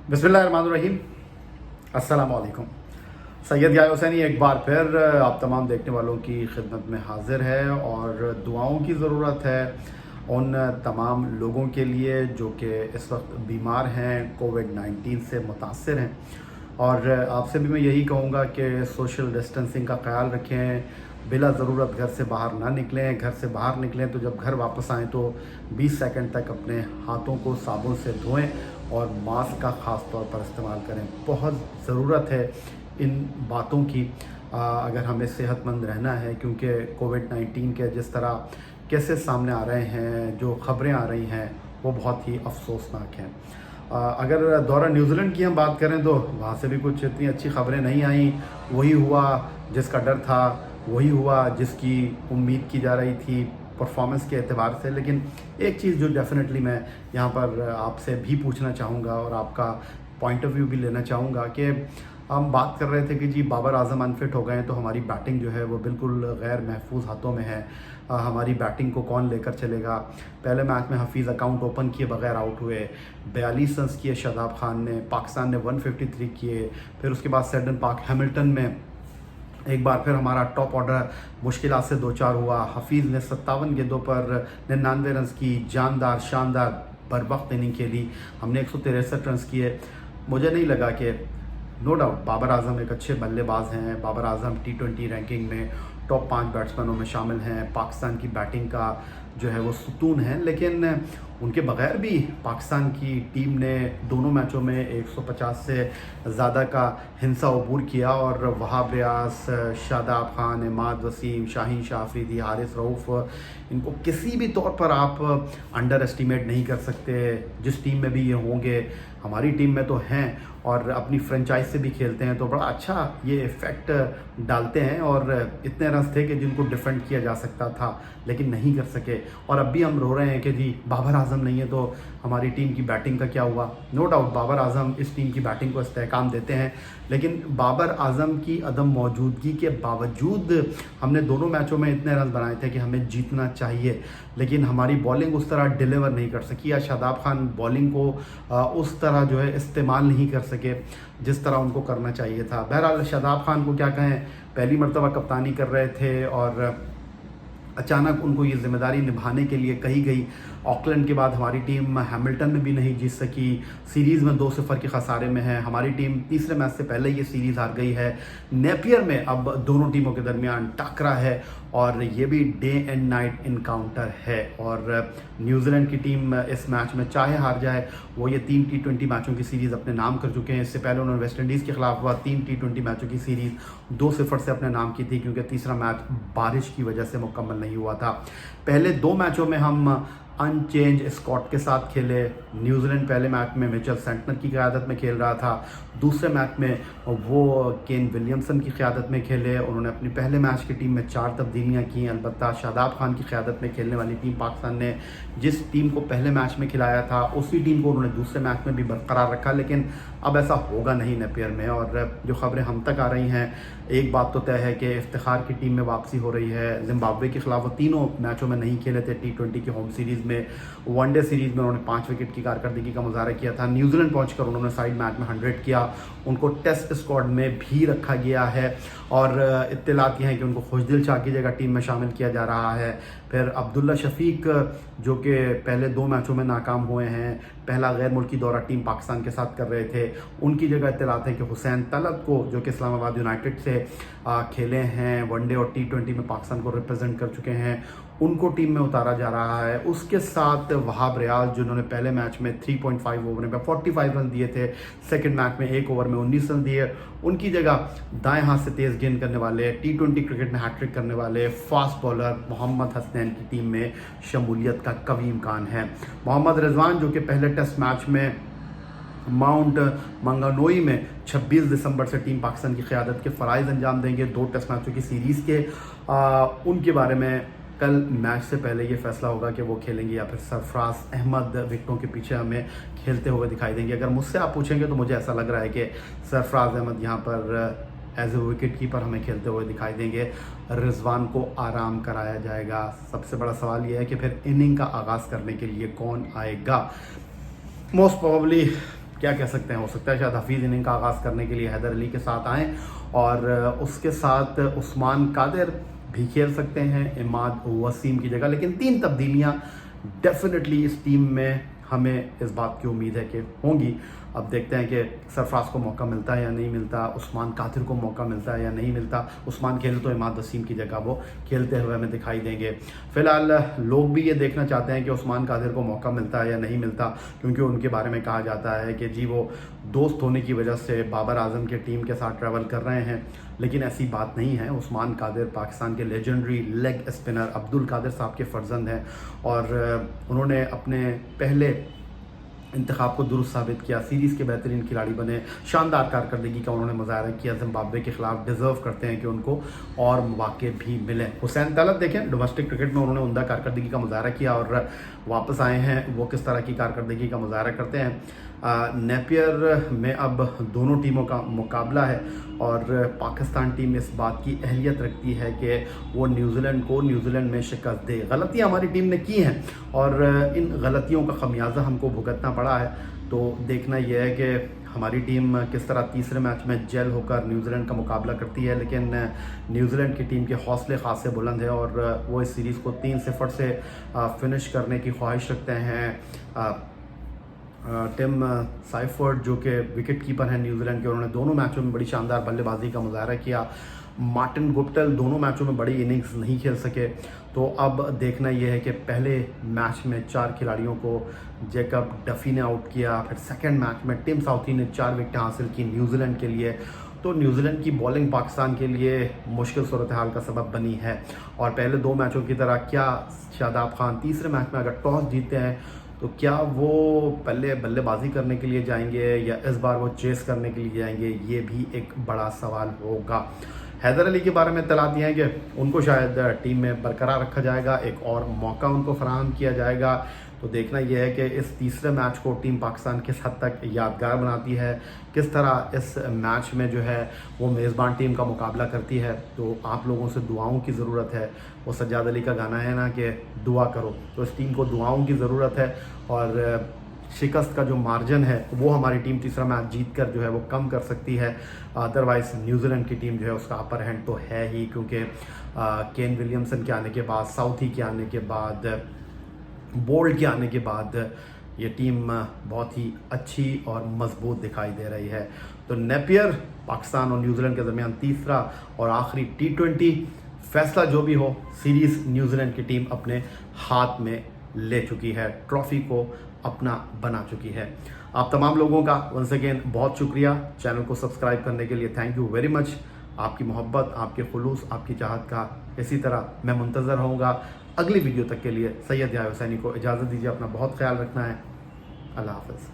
बिस्मिल्लाहिर्रहमानिर्रहीम। अस्सलामु अलैकुम। सैयद या हुसैनी एक बार फिर आप तमाम देखने वालों की खिदमत में हाजिर है और दुआओं की ज़रूरत है उन तमाम लोगों के लिए जो कि इस वक्त बीमार हैं, कोविड-19 से मुतासर हैं। और आपसे भी मैं यही कहूँगा कि सोशल डिस्टेंसिंग का ख्याल रखें, बिला ज़रूरत घर से बाहर ना निकलें। घर से बाहर निकलें तो जब घर वापस आएँ तो 20 सेकंड तक अपने हाथों को साबुन से धोएं और मास्क का ख़ास तौर पर इस्तेमाल करें। बहुत ज़रूरत है इन बातों की अगर हमें सेहतमंद रहना है, क्योंकि कोविड-19 के जिस तरह केसेस सामने आ रहे हैं, जो ख़बरें आ रही हैं, वो बहुत ही अफसोसनाक हैं। अगर दौरा न्यूजीलैंड की हम बात करें तो वहाँ से भी कुछ इतनी अच्छी ख़बरें नहीं आईं। वही हुआ जिसका डर था, वही हुआ जिसकी उम्मीद की जा रही थी परफॉर्मेंस के एतबार से। लेकिन एक चीज़ जो डेफिनेटली मैं यहाँ पर आपसे भी पूछना चाहूँगा और आपका पॉइंट ऑफ व्यू भी लेना चाहूँगा कि हम बात कर रहे थे कि जी बाबर आजम अनफिट हो गए हैं तो हमारी बैटिंग जो है वो बिल्कुल गैर महफूज हाथों में है। हमारी बैटिंग को कौन लेकर चलेगा। पहले मैच में हफीज़ अकाउंट ओपन किए बगैर आउट हुए, 42 रन्स किए शादाब खान ने, पाकिस्तान ने 153 किए। फिर उसके बाद सेडन पार्क हैमिल्टन में एक बार फिर हमारा टॉप ऑर्डर मुश्किलात से दो चार हुआ। हफीज़ ने 57 गेंदों पर 99 रन्स की जानदार शानदार बर वक्त इनिंग खेली। हमने 163 रन्स किए। मुझे नहीं लगा कि नो डाउट बाबर आजम एक अच्छे बल्लेबाज हैं। बाबर आजम T20 रैंकिंग में टॉप 5 बैट्समैनों में शामिल हैं। पाकिस्तान की बैटिंग का जो है वो सुतून है, लेकिन उनके बगैर भी पाकिस्तान की टीम ने दोनों मैचों में 150 से ज़्यादा का हिंसा अबूर किया और वहाब रियाज, शादाब खान, इमाद वसीम, शाहीन शाह अफरीदी, हारिस रऊफ़, इनको किसी भी तौर पर आप अंडर एस्टिमेट नहीं कर सकते। जिस टीम में भी ये होंगे, हमारी टीम में तो हैं और अपनी फ्रेंचाइज से भी खेलते हैं, तो बड़ा अच्छा ये इफ़ेक्ट डालते हैं। और इतने रन्स थे कि जिनको डिफेंड किया जा सकता था लेकिन नहीं कर सके। और अब भी हम रो रहे हैं कि जी बाबर आजम नहीं है तो हमारी टीम की बैटिंग का क्या हुआ। नो डाउट बाबर आजम इस टीम की बैटिंग को इस्तेहकाम देते हैं, लेकिन बाबर आजम की अदम मौजूदगी के बावजूद हमने दोनों मैचों में इतने रन बनाए थे कि हमें जीतना चाहिए, लेकिन हमारी बॉलिंग उस तरह डिलीवर नहीं कर सकी या शादाब खान बॉलिंग को उस तरह जो है इस्तेमाल नहीं कर सके जिस तरह उनको करना चाहिए था। बहरहाल शादाब खान को क्या कहें, पहली मरतबा कप्तानी कर रहे थे और अचानक उनको ये जिम्मेदारी निभाने के लिए कही गई। ऑकलैंड के बाद हमारी टीम हैमिल्टन में भी नहीं जीत सकी, सीरीज़ में 2-0 के खसारे में है। हमारी टीम तीसरे मैच से पहले ये सीरीज़ हार गई है। नेपियर में अब दोनों टीमों के दरमियान टकरा है और ये भी डे एंड नाइट इनकाउंटर है। और न्यूजीलैंड की टीम इस मैच में चाहे हार जाए, वो ये 3 T20 मैचों की सीरीज़ अपने नाम कर चुके हैं। इससे पहले उन्होंने वेस्ट इंडीज़ के खिलाफ हुआ 3 T20 मैचों की सीरीज़ 2-0 से अपने नाम की थी, क्योंकि तीसरा मैच बारिश की वजह से मुकम्मल नहीं हुआ था। पहले 2 मैचों में हम अनचेंज स्कॉट के साथ खेले। न्यूजीलैंड पहले मैच में मिचेल सेंटनर की क़यादत में खेल रहा था, दूसरे मैच में वो केन विलियमसन की क़यादत में खेले। उन्होंने अपनी पहले मैच की टीम में 4 तब्दीलियाँ की। अलबत्ता शादाब खान की क़यादत में खेलने वाली टीम पाकिस्तान ने जिस टीम को पहले मैच में खिलाया था उसी टीम को उन्होंने दूसरे मैच में भी बरकरार रखा, लेकिन अब ऐसा होगा नहीं नेपियर में। और जो खबरें हम तक आ रही हैं, एक बात तो तय है कि इफ्तिखार की टीम में वापसी हो रही है। जिम्बाब्वे के खिलाफ वो तीनों मैचों में नहीं खेले थे T20 की होम सीरीज़ में। वनडे सीरीज़ में उन्होंने 5 विकेट की कारकर्दगी का मुजाहरा किया था। न्यूजीलैंड पहुंचकर उन्होंने साइड मैच में 100 किया। उनको टेस्ट स्क्वाड में भी रखा गया है और इत्तलात ये हैं कि उनको खुशदिल शाह की जगह टीम में शामिल किया जा रहा है। फिर अब्दुल्ला शफीक जो कि पहले 2 मैचों में नाकाम हुए हैं, पहला गैर मुल्की दौरा टीम पाकिस्तान के साथ कर रहे थे, उनकी जगह इत्तलात है कि हुसैन तलब को, जो कि इस्लामाबाद यूनाइटेड से खेले हैं, वनडे और T20 में पाकिस्तान को रिप्रेजेंट कर चुके हैं, उनको टीम में उतारा जा रहा है। उसके साथ वहाब रियाज, जिन्होंने पहले मैच में 3.5 ओवर में 45 रन दिए थे, सेकंड मैच में 1 ओवर में 19 रन दिए, उनकी जगह दाएं हाथ से तेज़ गेंद करने वाले, T20 क्रिकेट में हैट्रिक करने वाले फास्ट बॉलर मोहम्मद हसनैन की टीम में शमूलियत का कवी इम्कान है। मोहम्मद रिजवान जो कि पहले टेस्ट मैच में माउंट मंगानोई में 26 दिसंबर से टीम पाकिस्तान की क़यादत के फ़राइज़ अंजाम देंगे 2 टेस्ट मैचों की सीरीज़ के, उनके बारे में कल मैच से पहले ये फैसला होगा कि वो खेलेंगे या फिर सरफराज अहमद विकेटों के पीछे हमें खेलते हुए दिखाई देंगे। अगर मुझसे आप पूछेंगे तो मुझे ऐसा लग रहा है कि सरफराज अहमद यहाँ पर एज ए विकेट कीपर हमें खेलते हुए दिखाई देंगे। रिजवान को आराम कराया जाएगा। सबसे बड़ा सवाल यह है कि फिर इनिंग का आगाज़ करने के लिए कौन आएगा। मोस्ट प्रोबेबली کیا کہہ سکتے ہیں, ہو سکتا ہے شاید حفیظ اننگ کا آغاز کرنے کے لیے حیدر علی کے ساتھ آئیں, اور اس کے ساتھ عثمان قادر بھی کھیل سکتے ہیں عماد وسیم کی جگہ. لیکن 3 تبدیلیاں ڈیفینیٹلی اس ٹیم میں ہمیں اس بات کی امید ہے کہ ہوں گی. اب دیکھتے ہیں کہ سرفراز کو موقع ملتا ہے یا نہیں ملتا, عثمان قادر کو موقع ملتا ہے یا نہیں ملتا. عثمان کھیلے تو عماد وسیم کی جگہ وہ کھیلتے ہوئے ہمیں دکھائی دیں گے. فی الحال لوگ بھی یہ دیکھنا چاہتے ہیں کہ عثمان قادر کو موقع ملتا ہے یا نہیں ملتا, کیونکہ ان کے بارے میں کہا جاتا ہے کہ جی وہ دوست ہونے کی وجہ سے بابر اعظم کے ٹیم کے ساتھ ٹریول کر رہے ہیں, لیکن ایسی بات نہیں ہے. عثمان قادر پاکستان کے لیجنڈری لیگ اسپنر عبد القادر صاحب کے فرزند ہیں, اور انہوں نے اپنے پہلے انتخاب کو درست ثابت کیا, سیریز کے بہترین کھلاڑی بنے, شاندار کارکردگی کا انہوں نے مظاہرہ کیا زمبابوے کے خلاف. ڈیزرو کرتے ہیں کہ ان کو اور مواقع بھی ملیں. حسین طلعت دیکھیں ڈومیسٹک کرکٹ میں انہوں نے عمدہ کارکردگی کا مظاہرہ کیا, اور واپس آئے ہیں, وہ کس طرح کی کارکردگی کا مظاہرہ کرتے ہیں. نیپیئر میں اب دونوں ٹیموں کا مقابلہ ہے, اور پاکستان ٹیم اس بات کی اہلیت رکھتی ہے کہ وہ نیوزی لینڈ کو نیوزی لینڈ میں شکست دے. غلطیاں ہماری ٹیم نے کی ہیں, اور ان غلطیوں کا خمیازہ ہم کو بھگتنا پڑا ہے. تو دیکھنا یہ ہے کہ ہماری ٹیم کس طرح تیسرے میچ میں جیل ہو کر نیوزی لینڈ کا مقابلہ کرتی ہے. لیکن نیوزی لینڈ کی ٹیم کے حوصلے خاصے بلند ہیں, اور وہ اس سیریز کو 3-0 سے فنش کرنے کی خواہش رکھتے ہیں. ٹم سائفرڈ جو کہ وکٹ کیپر ہیں نیوزی لینڈ کے, انہوں نے دونوں میچوں میں بڑی شاندار بلے بازی کا مظاہرہ کیا. مارٹن گپٹل دونوں میچوں میں بڑی اننگز نہیں کھیل سکے. تو اب دیکھنا یہ ہے کہ پہلے میچ میں 4 کھلاڑیوں کو جیکب ڈفی نے آؤٹ کیا, پھر سیکنڈ میچ میں ٹم ساؤتھی نے 4 وکٹیں حاصل کی نیوزی لینڈ کے لیے. تو نیوزی لینڈ کی بولنگ پاکستان کے لیے مشکل صورتحال کا سبب بنی ہے, اور پہلے 2 میچوں کی طرح کیا شاداب خان تیسرے میچ میں اگر ٹاس جیتے ہیں تو کیا وہ پہلے بلے بازی کرنے کے لیے جائیں گے یا اس بار وہ چیس کرنے کے لیے جائیں گے, یہ بھی ایک بڑا سوال ہوگا. حیدر علی کے بارے میں اطلاعات یہ ہیں کہ ان کو شاید ٹیم میں برقرار رکھا جائے گا, ایک اور موقع ان کو فراہم کیا جائے گا. تو دیکھنا یہ ہے کہ اس تیسرے میچ کو ٹیم پاکستان کس حد تک یادگار بناتی ہے, کس طرح اس میچ میں جو ہے وہ میزبان ٹیم کا مقابلہ کرتی ہے. تو آپ لوگوں سے دعاؤں کی ضرورت ہے. وہ سجاد علی کا گانا ہے نا کہ دعا کرو, تو اس ٹیم کو دعاؤں کی ضرورت ہے, اور شکست کا جو مارجن ہے وہ ہماری ٹیم تیسرا میچ جیت کر جو ہے وہ کم کر سکتی ہے. ادروائز نیوزی لینڈ کی ٹیم جو ہے اس کا اپر ہینڈ تو ہے ہی, کیونکہ کین ولیمسن کے آنے کے بعد, ساؤتھی کے آنے کے بعد, بولڈ کے آنے کے بعد یہ ٹیم بہت ہی اچھی اور مضبوط دکھائی دے رہی ہے. تو نیپیئر پاکستان اور نیوزی لینڈ کے درمیان تیسرا اور آخری T20 فیصلہ جو بھی ہو, سیریز نیوزی لینڈ کی ٹیم اپنے ہاتھ میں لے چکی ہے, ٹرافی کو اپنا بنا چکی ہے. آپ تمام لوگوں کا ونس اگین بہت شکریہ چینل کو سبسکرائب کرنے کے لیے. Thank you very much. آپ کی محبت, آپ کے خلوص, آپ کی چاہت کا اسی طرح میں منتظر رہوں گا. اگلی ویڈیو تک کے لیے سید ضیاء حسینی کو اجازت دیجیے. اپنا بہت خیال رکھنا ہے. اللہ حافظ.